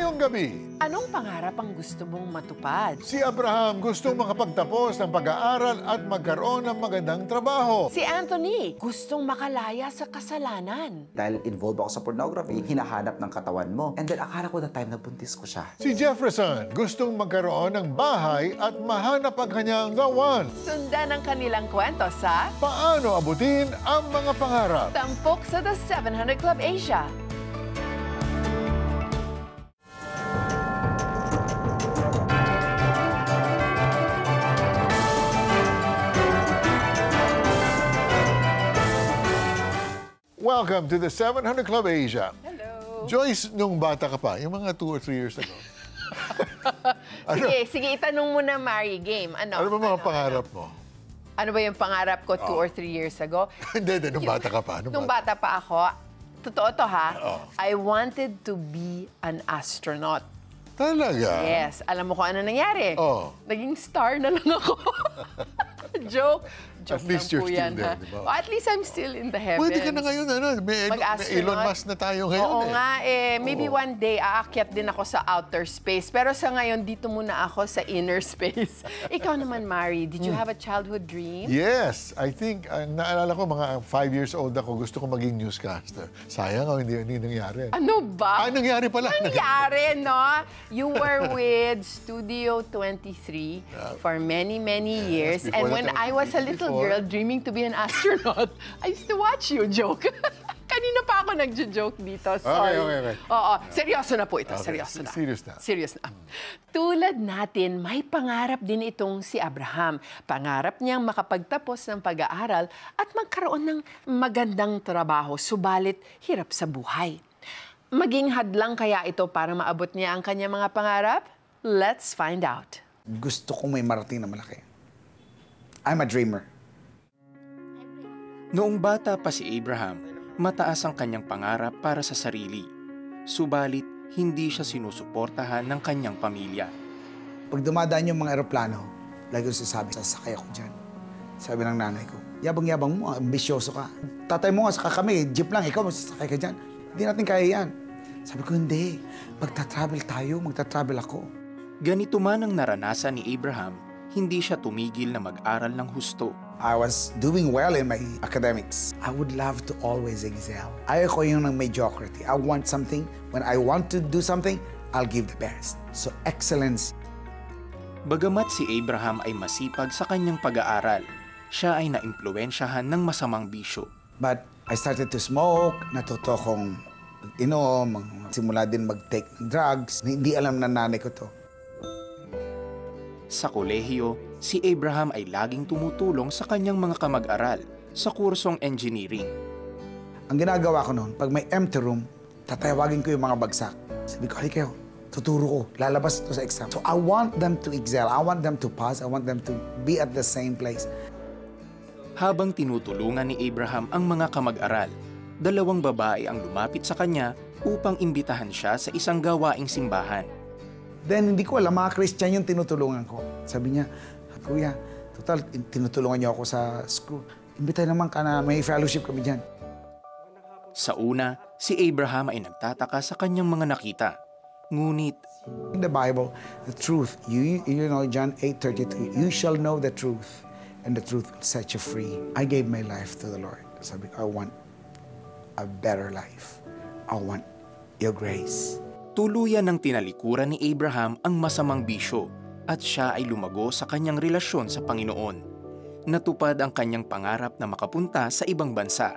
ngayong gabi. Anong pangarap ang gusto mong matupad? Si Abraham gustong makapagtapos ng pag-aaral at magkaroon ng magandang trabaho. Si Anthony gustong makalaya sa kasalanan. Dahil involved ako sa pornography, hinahanap ng katawan mo. And then akala ko that time nabuntis ko siya. Si Jefferson gustong magkaroon ng bahay at mahanap ang kanyang gawan. Sundan ang kanilang kwento sa Paano abutin ang mga pangarap? Tampok sa The 700 Club Asia. Welcome to the 700 Club Asia. Hello. Joyce, nung bata ka pa, yung mga 2 or 3 years ago. Sige, itanong mo na, Mary. Game. Ano ba mga pangarap mo? Ano ba yung pangarap ko 2 or 3 years ago? Hindi, nung bata ka pa. Nung bata pa ako, totoo to ha, I wanted to be an astronaut. Talaga? Yes. Alam mo kung ano nangyari? Naging star na lang ako. Joke. At least you're still there, di ba? At least I'm still in the heavens. Pwede ka na ngayon, may Elon Musk na tayo ngayon. Oo nga, maybe one day aakyat din ako sa outer space. Pero sa ngayon, dito muna ako sa inner space. Ikaw naman, Mari, did you have a childhood dream? Yes. I think, naalala ko, mga 5 years old ako, gusto ko maging newscaster. Sayang, hindi nangyari. Ano ba? Nangyari pala. Nangyari, no? You were with Studio 23 for many, many years. And when I was a little girl dreaming to be an astronaut, I used to watch you, joke. Kanina pa ako nagjo-joke dito. Sorry. Okay. Oo, seryoso na po ito. Okay. Seryoso na. Serious na. Tulad natin, may pangarap din itong si Abraham. Pangarap niyang makapagtapos ng pag-aaral at magkaroon ng magandang trabaho, subalit hirap sa buhay. Maging hadlang kaya ito para maabot niya ang kanyang mga pangarap? Let's find out. Gusto kong may marating na malaki. I'm a dreamer. Noong bata pa si Abraham, mataas ang kanyang pangarap para sa sarili. Subalit, hindi siya sinusuportahan ng kanyang pamilya. Pag dumadaan yung mga eroplano, lagi ko sasabi, sasakay ako dyan. Sabi ng nanay ko, yabang-yabang mo, ambisyoso ka. Tatay mo nga, saka kami, jeep lang, ikaw masasakay ka dyan. Hindi natin kaya yan. Sabi ko, hindi. Magta-travel tayo, magta-travel ako. Ganito man ang naranasan ni Abraham, hindi siya tumigil na mag-aral ng husto. I was doing well in my academics. I would love to always excel. Ayaw ko yung mediocrity. I want something. When I want to do something, I'll give the best. So excellence. Bagamat si Abraham ay masipag sa kanyang pag-aaral, siya ay naimpluwensyahan ng masamang bisyo. But I started to smoke, natuto kong inom, simula din mag-take ng drugs. Hindi alam na nanay ko to. Sa kolehiyo, si Abraham ay laging tumutulong sa kanyang mga kamag-aral sa kursong engineering. Ang ginagawa ko noon, pag may empty room, tatawagin ko yung mga bagsak. Sabi ko, kayo, tuturo ko, lalabas ito sa exam. So I want them to excel, I want them to pass, I want them to be at the same place. Habang tinutulungan ni Abraham ang mga kamag-aral, 2 babae ang lumapit sa kanya upang imbitahan siya sa isang gawaing simbahan. Then, hindi ko alam, mga Christian yung tinutulungan ko. Sabi niya, Kuya, total, tinutulungan niyo ako sa school. Imbitay naman ka na may fellowship kami dyan. Sa una, si Abraham ay nagtataka sa kanyang mga nakita. Ngunit, in the Bible, the truth, you know, John 8:32, you shall know the truth, and the truth will set you free. I gave my life to the Lord. Sabi ko, I want a better life. I want your grace. Tuluyan ng tinalikuran ni Abraham ang masamang bisyo at siya ay lumago sa kanyang relasyon sa Panginoon. Natupad ang kanyang pangarap na makapunta sa ibang bansa.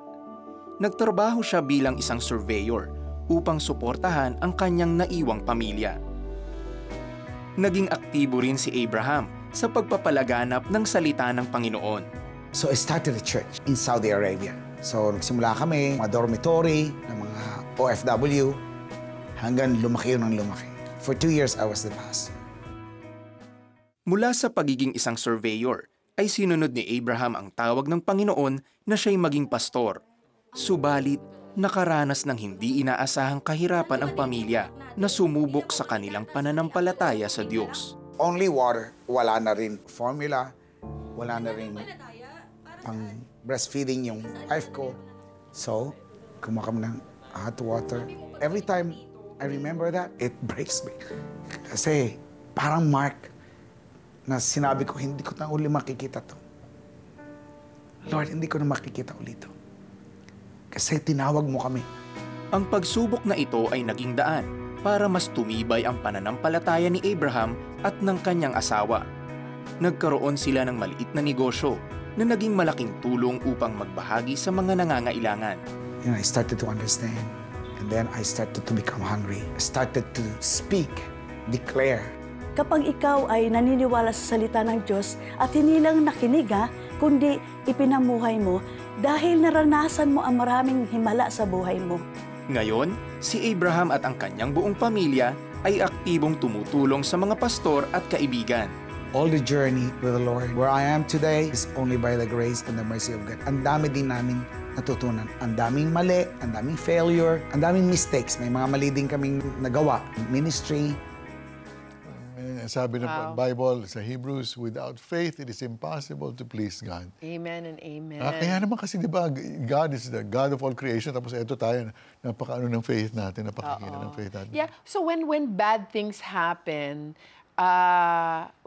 Nagtrabaho siya bilang isang surveyor upang suportahan ang kanyang naiwang pamilya. Naging aktibo rin si Abraham sa pagpapalaganap ng salita ng Panginoon. So I started a church in Saudi Arabia. So nagsimula kami, mga dormitory, ng mga OFW, hanggang lumaki yun ng lumaki. For 2 years, I was the pastor. Mula sa pagiging isang surveyor, ay sinunod ni Abraham ang tawag ng Panginoon na siya'y maging pastor. Subalit, nakaranas ng hindi inaasahang kahirapan ang pamilya na sumubok sa kanilang pananampalataya sa Diyos. Only water, wala na rin formula, wala na rin pang breastfeeding yung wife ko. So, kumuha kami ng hot water. Every time I remember that. It breaks me. Kasi parang mark na sinabi ko, hindi ko na uli makikita to. Lord, hindi ko na makikita ulit to. Kasi tinawag mo kami. Ang pagsubok na ito ay naging daan para mas tumibay ang pananampalataya ni Abraham at ng kanyang asawa. Nagkaroon sila ng maliit na negosyo na naging malaking tulong upang magbahagi sa mga nangangailangan. You know, I started to understand. And then I started to become hungry. I started to speak, declare. Kapag ikaw ay naniniwala sa salita ng Diyos at hindi lang nakinig kundi ipinamuhay mo dahil naranasan mo ang maraming himala sa buhay mo. Ngayon, si Abraham at ang kanyang buong pamilya ay aktibong tumutulong sa mga pastor at kaibigan. All the journey with the Lord, where I am today, is only by the grace and the mercy of God. Ang dami din namin natutunan. Ang daming mali, ang daming failure, ang daming mistakes. May mga mali din kaming nagawa. Ministry. Sabi ng Bible sa Hebrews, without faith, it is impossible to please God. Amen and amen. Kaya naman kasi, di ba, God is the God of all creation. Tapos ito tayo, napaka-ano ng faith natin, napakakita ng faith natin. Yeah, so when bad things happen,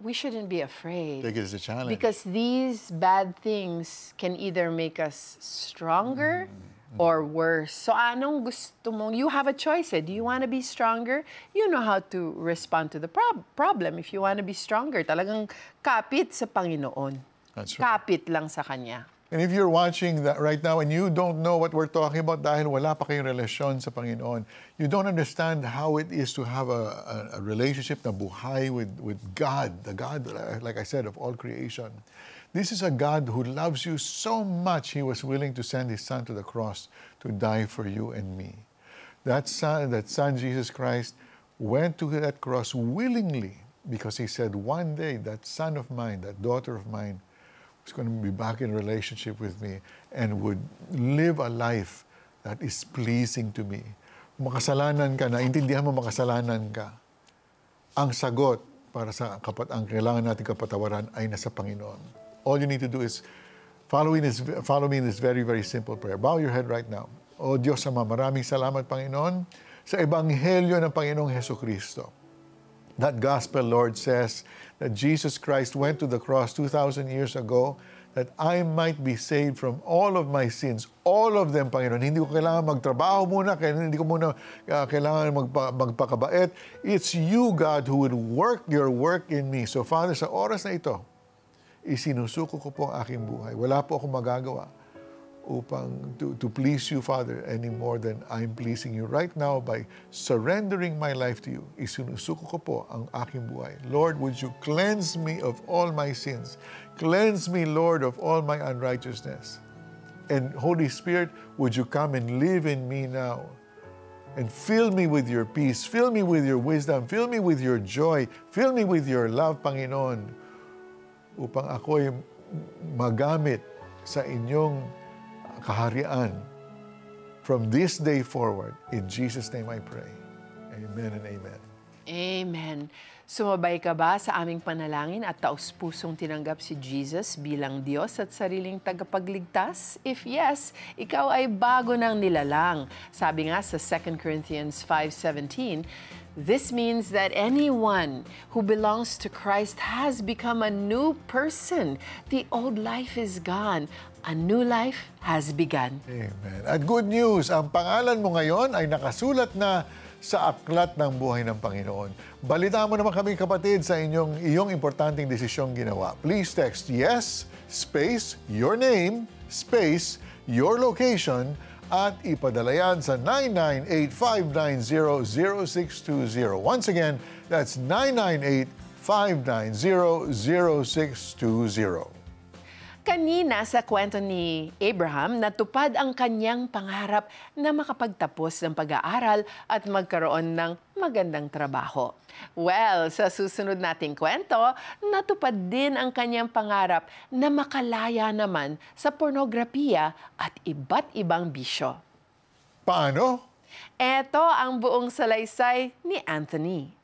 we shouldn't be afraid. Take it as a challenge. Because these bad things can either make us stronger or worse. So anong gusto mo? You have a choice. Do you want to be stronger? You know how to respond to the problem. If you want to be stronger, talagang kapit sa Panginoon. That's right. Kapit lang sa Kanya. And if you're watching that right now and you don't know what we're talking about dahil wala pa kayong relasyon sa Panginoon, you don't understand how it is to have a relationship na buhay with God, the God, like I said, of all creation. This is a God who loves you so much, He was willing to send His Son to the cross to die for you and me. That Son, Jesus Christ, went to that cross willingly because He said, one day, that son of mine, that daughter of mine, was going to be back in relationship with me and would live a life that is pleasing to me. Makasalanan ka, naintindihan mo makasalanan ka. Ang sagot para sa ang kailangan natin kapatawaran ay nasa Panginoon. All you need to do is follow me in this very, very simple prayer. Bow your head right now. O Diyos Ama, maraming salamat, Panginoon, sa Ebanghelyo ng Panginoong Hesukristo. That gospel, Lord, says that Jesus Christ went to the cross 2,000 years ago that I might be saved from all of my sins. All of them, Panginoon. Hindi ko kailangan magtrabaho muna, hindi ko muna kailangan magpakabait. It's you, God, who would work your work in me. So, Father, sa oras na ito, isinusuko ko po ang aking buhay. Wala po akong magagawa upang to please you, Father, any more than I'm pleasing you right now by surrendering my life to you. Isinusuko ko po ang aking buhay. Lord, would you cleanse me of all my sins? Cleanse me, Lord, of all my unrighteousness. And Holy Spirit, would you come and live in me now? And fill me with your peace. Fill me with your wisdom. Fill me with your joy. Fill me with your love, Panginoon, upang ako'y magamit sa inyong kaharian from this day forward. In Jesus' name I pray. Amen and amen. Amen. Sumabay ka ba sa aming panalangin at taos-pusong tinanggap si Jesus bilang Diyos at sariling tagapagligtas? If yes, ikaw ay bago ng nilalang. Sabi nga sa 2 Corinthians 5:17, this means that anyone who belongs to Christ has become a new person. The old life is gone. A new life has begun. Amen. At good news, ang pangalan mo ngayon ay nakasulat na sa aklat ng buhay ng Panginoon. Balitaan mo naman kami, kapatid, sa iyong importanteng desisyong ginawa. Please text yes, space, your name, space, your location, at ipadala yan sa 998-590-0620. Once again, that's 998-590-0620. Kanina sa kwento ni Abraham, natupad ang kanyang pangarap na makapagtapos ng pag-aaral at magkaroon ng magandang trabaho. Well, sa susunod nating kwento, natupad din ang kanyang pangarap na makalaya naman sa pornografiya at iba't ibang bisyo. Paano? Ito ang buong salaysay ni Anthony.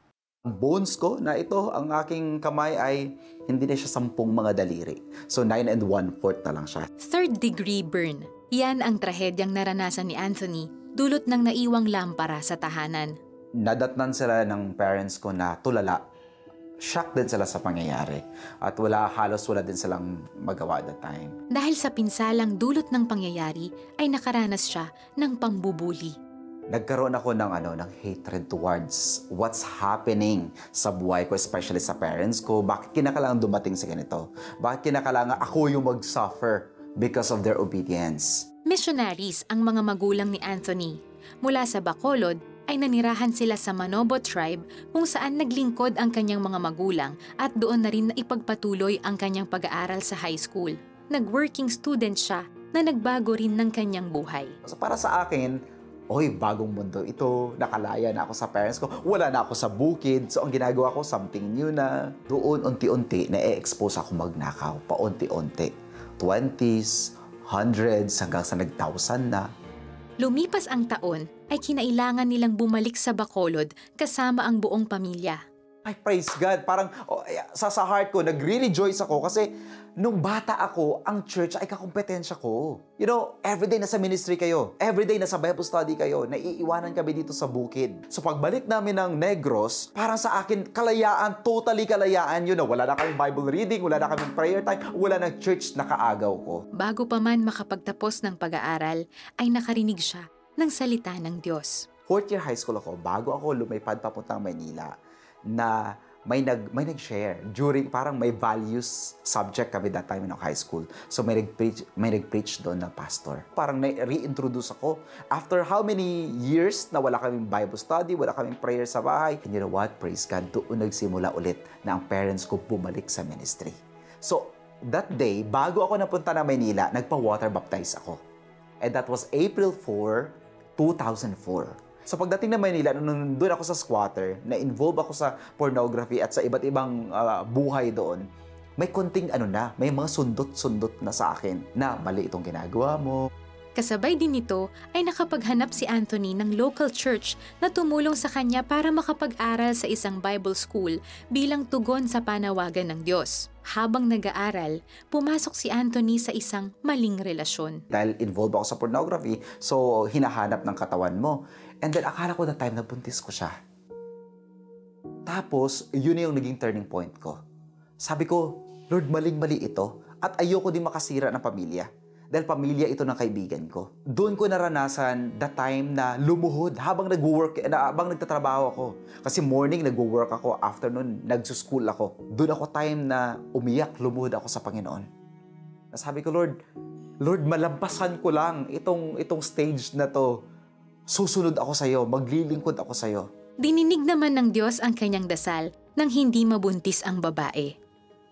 Ang bones ko na ito, ang aking kamay ay hindi na siya 10 mga daliri. So 9 1/4 na lang siya. 3rd-degree burn. Yan ang trahedyang naranasan ni Anthony dulot ng naiwang lampara sa tahanan. nadatnan sila ng parents ko na tulala. Shock din sila sa pangyayari. At halos wala din silang magawa at that time. Dahil sa pinsalang dulot ng pangyayari, ay nakaranas siya ng pambubuli. Nagkaroon ako ng hatred towards what's happening sa buhay ko, especially sa parents ko. Bakit kinakailangan dumating sa ganito? Bakit kinakailangan ako yung mag-suffer because of their obedience? Missionaries ang mga magulang ni Anthony. Mula sa Bacolod ay nanirahan sila sa Manobo tribe kung saan naglingkod ang kanyang mga magulang at doon na rin ipagpatuloy ang kanyang pag-aaral sa high school. Nag-working student siya na nagbago rin ng kanyang buhay. So para sa akin, bagong mundo ito, nakalaya na ako sa parents ko, wala na ako sa bukid, so ang ginagawa ko, something new na. Doon, unti-unti, na-expose ako magnakaw, paunti-unti. 20s, hundreds, hanggang sa nag-1,000 na. Lumipas ang taon, ay kinailangan nilang bumalik sa Bacolod kasama ang buong pamilya. Ay, praise God. Parang sa heart ko, nag-rejoice ako kasi nung bata ako, ang church ay kakompetensya ko. You know, everyday nasa ministry kayo. Everyday nasa Bible study kayo. Naiiwanan kami dito sa bukid. So pagbalik namin ng Negros, parang sa akin, kalayaan, totally kalayaan. You know, wala na kaming Bible reading, wala na kaming prayer time, wala na church na kaagaw ko. Bago pa man makapagtapos ng pag-aaral, ay nakarinig siya ng salita ng Diyos. Fourth year high school ako, bago ako lumipad papuntang Manila, na may nag-share during parang may values subject kami that time in high school. So may nag-preach doon na pastor. Parang na-reintroduce ako after how many years na wala kaming Bible study, wala kaming prayer sa bahay. And you know what? Praise God, doon nagsimula ulit na ang parents ko bumalik sa ministry. So that day, bago ako napunta na Manila, nagpa-water baptize ako. And that was April 4, 2004. So pagdating na Manila, nung doon ako sa squatter, na-involve ako sa pornography at sa iba't ibang buhay doon, may konting may mga sundot-sundot na sa akin na mali itong ginagawa mo. Kasabay din nito ay nakapaghanap si Anthony ng local church na tumulong sa kanya para makapag-aral sa isang Bible school bilang tugon sa panawagan ng Diyos. Habang nag-aaral, pumasok si Anthony sa isang maling relasyon. Dahil involved ako sa pornography, so hinahanap ng katawan mo. And then akala ko that time nabuntis ko siya. Tapos, yun yung naging turning point ko. Sabi ko, Lord, maling-mali ito at ayoko din makasira ng pamilya. Dahil pamilya ito ng kaibigan ko. Doon ko naranasan the time na lumuhod habang habang nagtatrabaho ako. Kasi morning nagwo-work ako, afternoon nagsuschool ako. Doon ako time na umiyak, lumuhod ako sa Panginoon. Sabi ko, Lord, malampasan ko lang itong stage na to. Susunod ako sa iyo, maglilingkod ako sa iyo. Dininig naman ng Diyos ang kanyang dasal nang hindi mabuntis ang babae.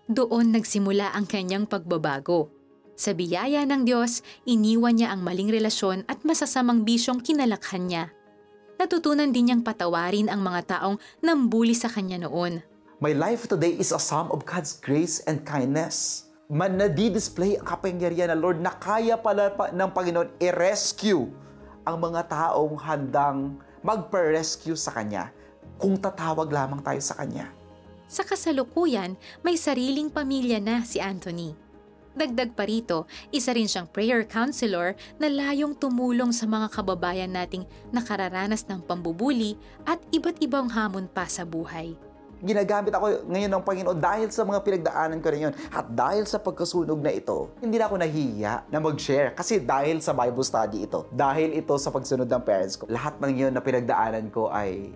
Doon nagsimula ang kanyang pagbabago. Sa biyaya ng Diyos, iniwan niya ang maling relasyon at masasamang bisyong kinalakhan niya. Natutunan din niyang patawarin ang mga taong nambuli sa kanya noon. My life today is a sum of God's grace and kindness. Nadi-display ang kapangyarihan ng Lord na kaya pala ng Panginoon i-rescue ang mga taong handang magpa-rescue sa Kanya kung tatawag lamang tayo sa Kanya. Sa kasalukuyan, may sariling pamilya na si Anthony. Dagdag pa rito, isa rin siyang prayer counselor na layong tumulong sa mga kababayan nating nakararanas ng pambubuli at iba't ibang hamon pa sa buhay. Ginagamit ako ngayon ng Panginoon dahil sa mga pinagdaanan ko rin yun. At dahil sa pagkasunog na ito, hindi na ako nahihiya na mag-share. Kasi dahil sa Bible study ito, dahil ito sa pagsunod ng parents ko, lahat ng yun na pinagdaanan ko ay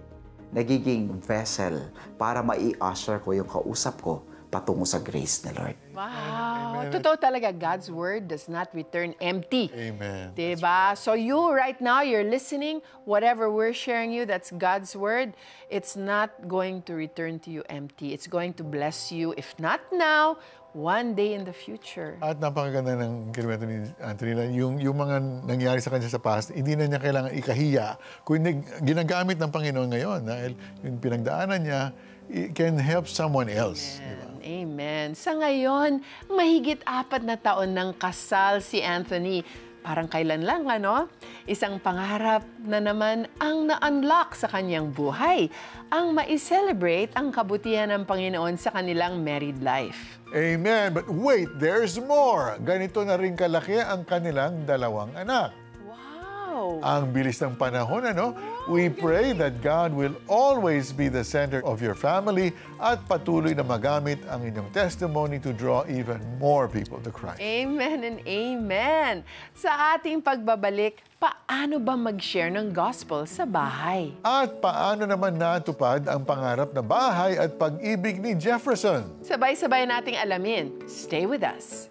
nagiging vessel para mai-usher ko yung kausap ko patungo sa grace ni Lord. Wow! Totoo talaga, God's Word does not return empty. Amen. Diba? So you right now, you're listening, whatever we're sharing you, that's God's Word, it's not going to return to you empty. It's going to bless you, if not now, one day in the future. At napakaganda ng kinuwento ni Anthony na yung mga nangyari sa kanya sa past, hindi na niya kailangan ikahiya. Kung ginagamit ng Panginoon ngayon, dahil yung pinagdaanan niya, it can help someone else. Amen. Diba? Amen. Sa ngayon, mahigit 4 na taon ng kasal si Anthony. Parang kailan lang, ano? Isang pangarap na naman ang na-unlock sa kanyang buhay. Ang ma-celebrate ang kabutihan ng Panginoon sa kanilang married life. Amen. But wait, there's more. Ganito na rin kalaki ang kanilang 2 anak. Wow! Wow! Ang bilis ng panahon, ano? We pray that God will always be the center of your family at patuloy na magamit ang inyong testimony to draw even more people to Christ. Amen and amen! Sa ating pagbabalik, paano ba mag-share ng gospel sa bahay? At paano naman natupad ang pangarap na bahay at pag-ibig ni Jefferson? Sabay-sabay nating alamin. Stay with us.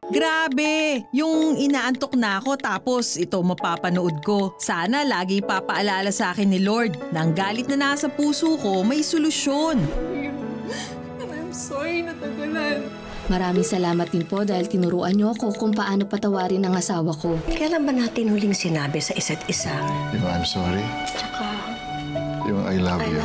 Grabe! Yung inaantok na ako tapos ito mapapanood ko. Sana lagi papaalala sa akin ni Lord na ang galit na nasa puso ko may solusyon. I'm sorry, natagalan. Maraming salamat din po dahil tinuruan niyo ako kung paano patawarin ang asawa ko. Kailan ba natin huling sinabi sa isa't isa? Yung I'm sorry. Tsaka, Yung I love you.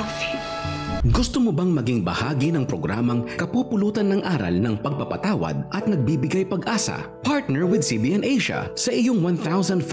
Gusto mo bang maging bahagi ng programang Kapupulutan ng Aral ng Pagpapatawad at Nagbibigay Pag-asa? Partner with CBN Asia. Sa iyong 1,500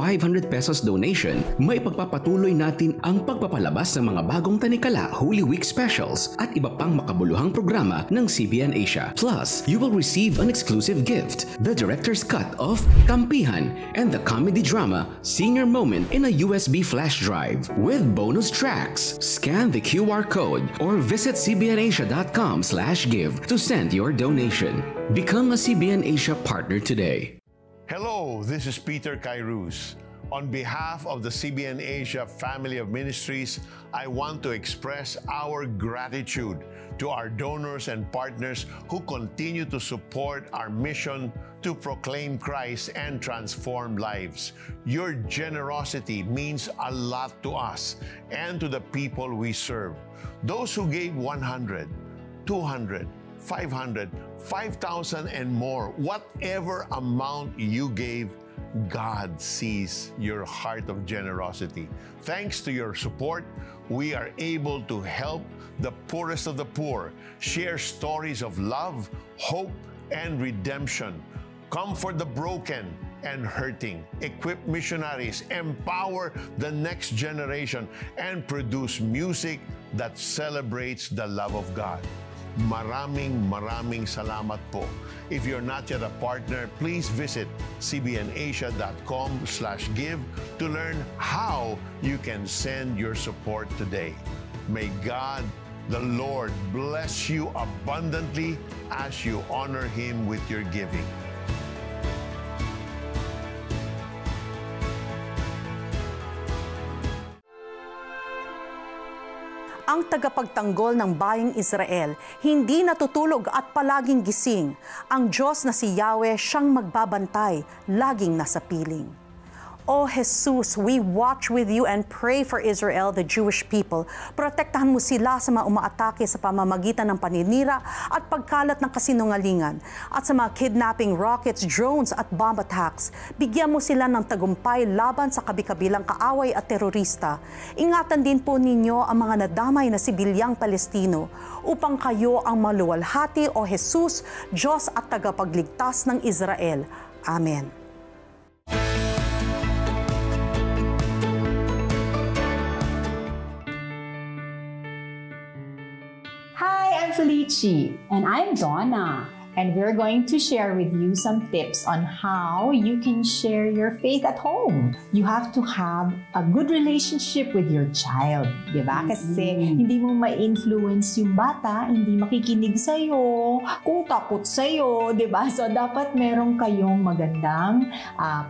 pesos donation, may pagpapatuloy natin ang pagpapalabas ng mga bagong tanikala Holy Week specials at iba pang makabuluhang programa ng CBN Asia. Plus, you will receive an exclusive gift, the director's cut of Kampihan and the comedy drama Senior Moment in a USB flash drive with bonus tracks. Scan the QR code or visit cbnasia.com/give to send your donation. Become a CBN Asia partner today. Hello, this is Peter Kairouz. On behalf of the CBN Asia family of ministries, I want to express our gratitude to our donors and partners who continue to support our mission to proclaim Christ and transform lives. Your generosity means a lot to us and to the people we serve. Those who gave 100, 200, 500, 5,000 and more, whatever amount you gave, God sees your heart of generosity. Thanks to your support, we are able to help the poorest of the poor, share stories of love, hope, and redemption, comfort the broken and hurting, equip missionaries, empower the next generation, and produce music that celebrates the love of God. Maraming salamat po. If you're not yet a partner, please visit cbnasia.com/give to learn how you can send your support today. May God, the Lord, bless you abundantly as you honor Him with your giving. Ang tagapagtanggol ng bayang Israel, hindi natutulog at palaging gising. Ang Diyos na si Yahweh siyang magbabantay, laging nasa piling. O Jesus, we watch with you and pray for Israel, the Jewish people. Protektahan mo sila sa mga umaatake sa pamamagitan ng paninira at pagkalat ng kasinungalingan. At sa mga kidnapping rockets, drones at bomb attacks, bigyan mo sila ng tagumpay laban sa kabi-kabilang kaaway at terorista. Ingatan din po ninyo ang mga nadamay na sibilyang Palestino upang kayo ang maluwalhati, O Jesus, Diyos at tagapagligtas ng Israel. Amen. Hi, I'm Felici. And I'm Donna. And we're going to share with you some tips on how you can share your faith at home. You have to have a good relationship with your child, di ba? Kasi hindi mo ma-influence yung bata, hindi makikinig sa'yo, kung takot sa'yo, di ba? So, dapat meron kayong magandang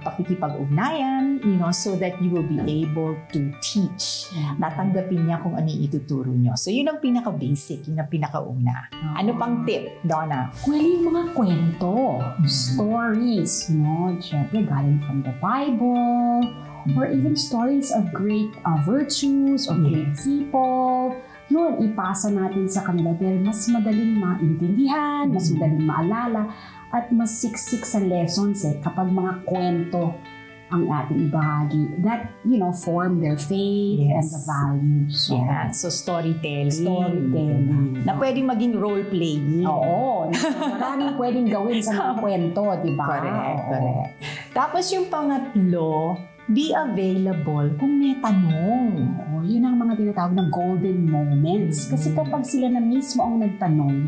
pakikipag-ugnayan, so that you will be able to teach. Natanggapin niya kung ano yung ituturo niyo. So, yun ang pinaka-basic, yun ang pinaka-una. Ano pang tip, Donna? Yung mga kwento, stories, syempre galing from the Bible, or even stories of great virtues, of great people. Yun, ipasa natin sa kanila dahil mas madaling maintindihan, mas madaling maalala, at mas siksik sa lessons kapag mga kwento ang ating ibahagi that, form their faith and the values. So storytelling. Na pwedeng maging role-playing. Oo. Maraming pwedeng gawin sa mga kwento, di ba? Correct. Tapos yung pangatlo, be available kung may tanong. Oo, yun ang mga tinatawag ng golden moments. Kasi kapag sila na mismo ang nagtanong,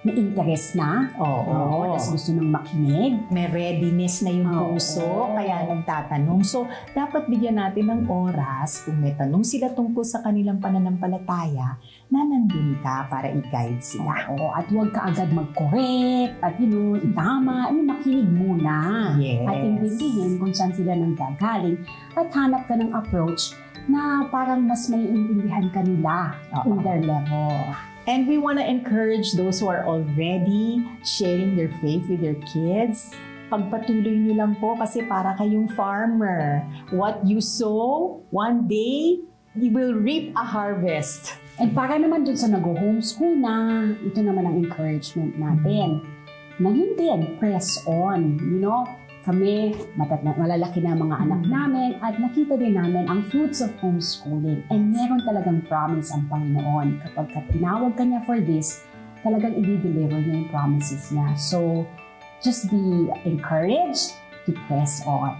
may interest na. Oo. Tapos gusto nang makinig. May readiness na yung puso, kaya nagtatanong. So, dapat bigyan natin ng oras kung may tanong sila tungkol sa kanilang pananampalataya na nandun ka para i-guide sila. Oo, at huwag ka agad mag-correct at itama. Makinig muna. Yes. At intindihin kung saan sila nanggagaling at hanap ka ng approach na parang mas may intindihan ka nila in their level. And we want to encourage those who are already sharing their faith with their kids. Pagpatuloy niyo lang po kasi para kayong farmer. What you sow, one day, you will reap a harvest. And para naman dun sa nag-homeschool na, ito naman ang encouragement natin. Na yun din, press on. Kami, malalaki na mga anak namin at nakita din namin ang fruits of homeschooling. And meron talagang promise ang Panginoon. Kapag tinawag ka niya for this, talagang i-deliver niya yung promises niya. So, just be encouraged to press on.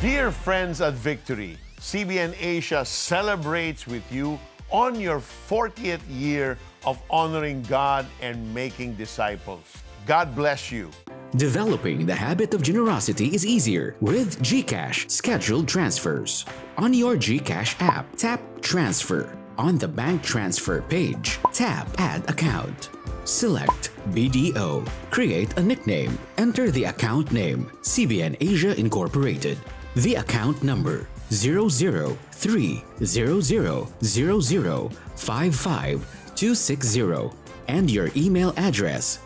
Dear friends at Victory, CBN Asia celebrates with you on your 40th year of honoring God and making disciples. God bless you. Developing the habit of generosity is easier with GCash scheduled transfers. On your GCash app, tap Transfer. On the bank transfer page, tap Add Account. Select BDO. Create a nickname. Enter the account name, CBN Asia Incorporated. The account number 0030000555260 and your email address.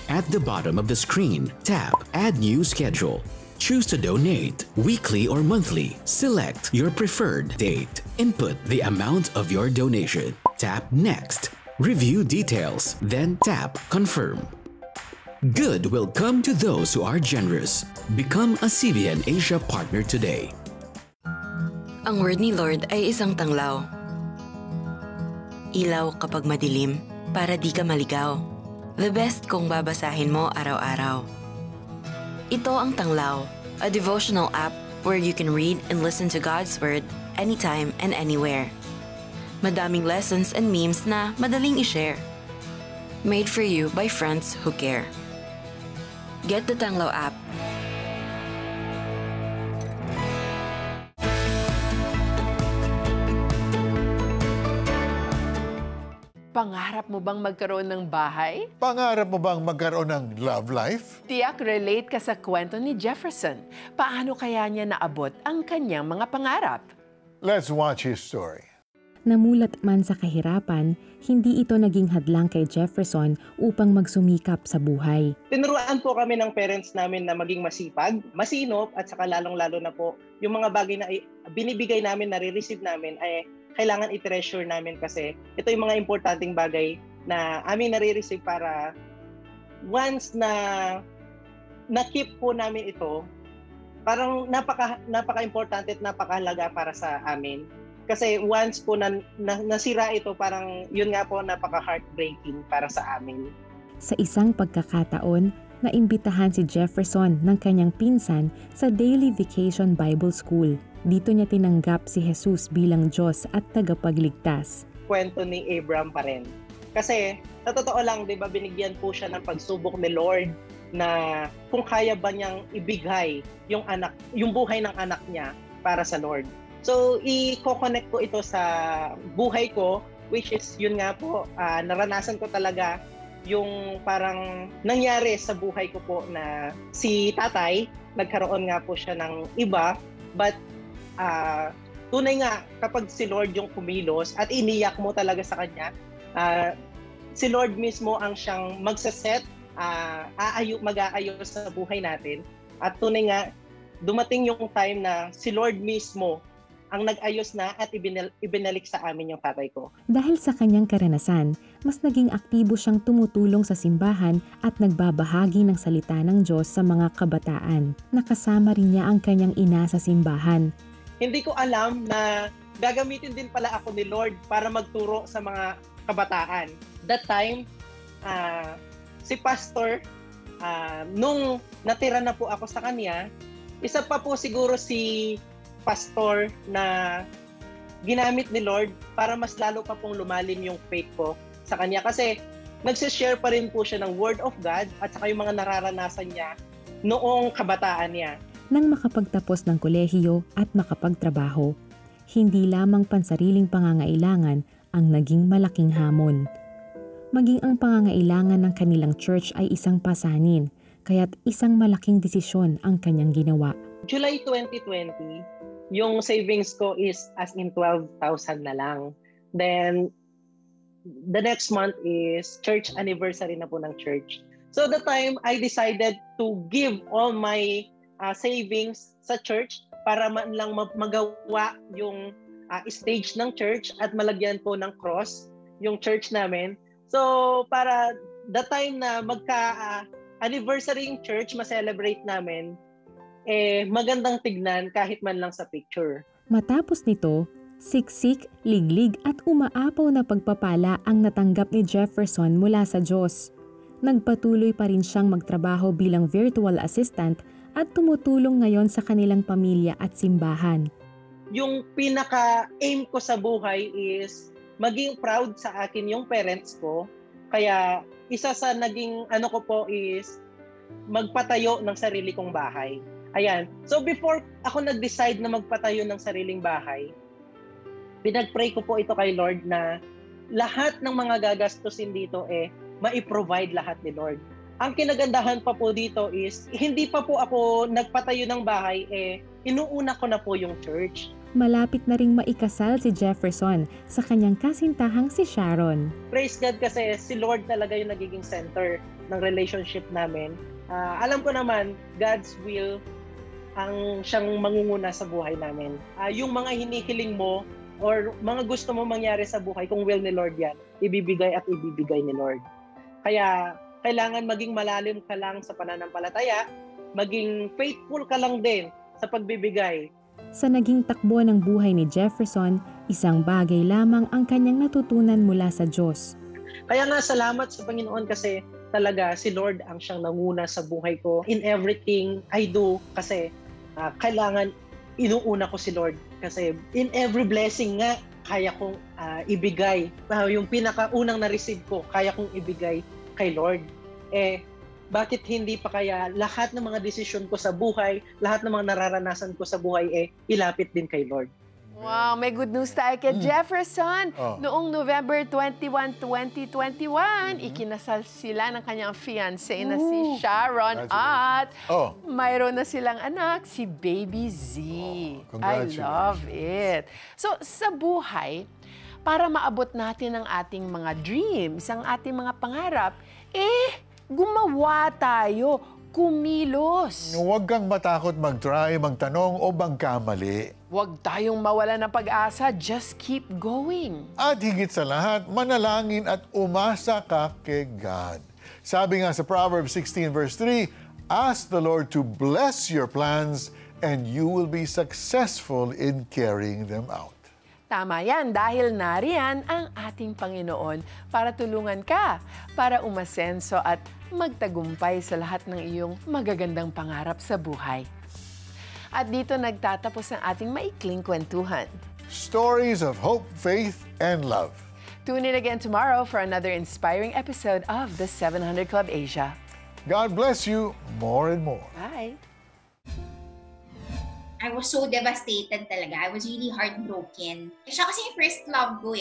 At the bottom of the screen, tap Add New Schedule. Choose to donate weekly or monthly. Select your preferred date. Input the amount of your donation. Tap Next. Review details, then tap Confirm. Good will come to those who are generous. Become a CBN Asia partner today. Ang word ni Lord ay isang tanglaw. Ilaw kapag madilim para di ka maligaw. The best kung babasahin mo araw-araw. Ito ang Tanglaw, a devotional app where you can read and listen to God's Word anytime and anywhere. Madaming lessons and memes na madaling i-share. Made for you by friends who care. Get the Tanglaw app. Pangarap mo bang magkaroon ng bahay? Pangarap mo bang magkaroon ng love life? Tiyak relate ka sa kwento ni Jefferson. Paano kaya niya naabot ang kanyang mga pangarap? Let's watch his story. Namulat man sa kahirapan, hindi ito naging hadlang kay Jefferson upang magsumikap sa buhay. Tinuruan po kami ng parents namin na maging masipag, masinop, at saka lalong-lalo na po yung mga bagay na binibigay namin, nare-receive namin ay kailangan i-treasure namin kasi ito yung mga importanteng bagay na aming nare-receive para once na na-keep po namin ito, parang napaka-importante at napakahalaga para sa amin. Kasi once po nasira ito, parang yun nga po napaka-heartbreaking para sa amin. Sa isang pagkakataon, naimbitahan si Jefferson ng kanyang pinsan sa Daily Vacation Bible School. Dito niya tinanggap si Jesus bilang Diyos at tagapagligtas. Kwento ni Abraham pa rin. Kasi sa totoo lang, di ba, binigyan po siya ng pagsubok ni Lord na kung kaya ba niyang ibigay yung buhay ng anak niya para sa Lord. So, i-connect ko ito sa buhay ko, which is, yun nga po, naranasan ko talaga yung parang nangyari sa buhay ko po na si tatay, nagkaroon nga po siya ng iba, but tunay nga, kapag si Lord yung kumilos at iniyak mo talaga sa kanya, si Lord mismo ang siyang magsaset, mag-aayos sa buhay natin. At tunay nga, dumating yung time na si Lord mismo ang nag-ayos na at ibinalik sa amin yung tatay ko. Dahil sa kanyang karanasan, mas naging aktibo siyang tumutulong sa simbahan at nagbabahagi ng salita ng Diyos sa mga kabataan. Nakasama rin niya ang kanyang ina sa simbahan. Hindi ko alam na gagamitin din pala ako ni Lord para magturo sa mga kabataan. That time, si Pastor, nung natira na po ako sa kanya, Isa pa po siguro si pastor na ginamit ni Lord para mas lalo pa pong lumalim yung faith ko sa kanya. Kasi nagsishare pa rin po siya ng Word of God at saka yung mga nararanasan niya noong kabataan niya. Nang makapagtapos ng kolehiyo at makapagtrabaho, hindi lamang pansariling pangangailangan ang naging malaking hamon. Maging ang pangangailangan ng kanilang church ay isang pasanin, kaya't isang malaking desisyon ang kanyang ginawa. July 2020, yung savings ko is as in 12,000 na lang. Then, the next month is church anniversary na po ng church. So the time I decided to give all my savings sa church para man lang magawa yung stage ng church at malagyan po ng cross yung church namin. So para the time na magka-anniversary yung church, ma-celebrate namin, magandang tignan kahit man lang sa picture. Matapos nito, siksik, liglig at umaapaw na pagpapala ang natanggap ni Jefferson mula sa Diyos. Nagpatuloy pa rin siyang magtrabaho bilang virtual assistant at tumutulong ngayon sa kanilang pamilya at simbahan. Yung pinaka-aim ko sa buhay is maging proud sa akin yung parents ko. Kaya isa sa naging ko po is magpatayo ng sarili kong bahay. Ayan. So before ako nag-decide na magpatayo ng sariling bahay, pinag-pray ko po ito kay Lord na lahat ng mga gagastusin dito mai-provide lahat ni Lord. Ang kinagandahan pa po dito is hindi pa po ako nagpatayo ng bahay, inuuna ko na po yung church. Malapit na ring maikasal si Jefferson sa kanyang kasintahang si Sharon. Praise God kasi si Lord talaga yung nagiging center ng relationship namin. Alam ko naman, God's will ang siyang mangunguna sa buhay namin. Yung mga hinihiling mo or mga gusto mo mangyari sa buhay, kung will ni Lord yan, ibibigay at ibibigay ni Lord. Kaya kailangan maging malalim ka lang sa pananampalataya, maging faithful ka lang din sa pagbibigay. Sa naging takbo ng buhay ni Jefferson, isang bagay lamang ang kanyang natutunan mula sa Diyos. Kaya nga salamat sa Panginoon kasi talaga si Lord ang siyang nanguna sa buhay ko. In everything I do kasi kailangan inuuna ko si Lord. Kasi in every blessing nga, kaya kong ibigay. Yung pinakaunang na-receive ko, kaya kong ibigay kay Lord. Bakit hindi pa kaya lahat ng mga desisyon ko sa buhay, lahat ng mga nararanasan ko sa buhay, ilapit din kay Lord? Wow, may good news tayo kay Jefferson. Noong November 21, 2021, ikinasal sila ng kanyang fiancé na si Sharon at mayroon na silang anak, si Baby Z. I love it. So, sa buhay, para maabot natin ang ating mga dreams, ang ating mga pangarap, gumawa tayo, kumilos. Huwag kang matakot mag-try, magtanong o magkamali. Huwag tayong mawala ng pag-asa, just keep going. At higit sa lahat, manalangin at umasa ka kay God. Sabi nga sa Proverbs 16 verse 3, ask the Lord to bless your plans and you will be successful in carrying them out. Tama yan, dahil nariyan ang ating Panginoon para tulungan ka, para umasenso at magtagumpay sa lahat ng iyong magagandang pangarap sa buhay. At dito nagtatapos ang ating maikling kwentuhan. Stories of hope, faith, and love. Tune in again tomorrow for another inspiring episode of the 700 Club Asia. God bless you more and more. Bye. I was so devastated talaga. I was really heartbroken. Siya kasi yung first love ko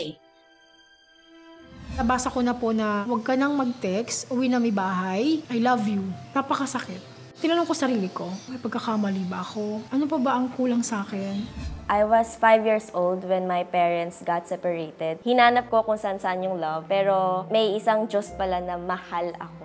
Nabasa ko na po na huwag ka nang mag-text, uwi na may bahay, I love you. Napakasakit. Tinanong ko sarili ko, may pagkakamali ba ako? Ano pa ba ang kulang sa akin? I was 5 years old when my parents got separated. Hinanap ko kung saan-saan yung love, pero may isang Diyos pala na mahal ako.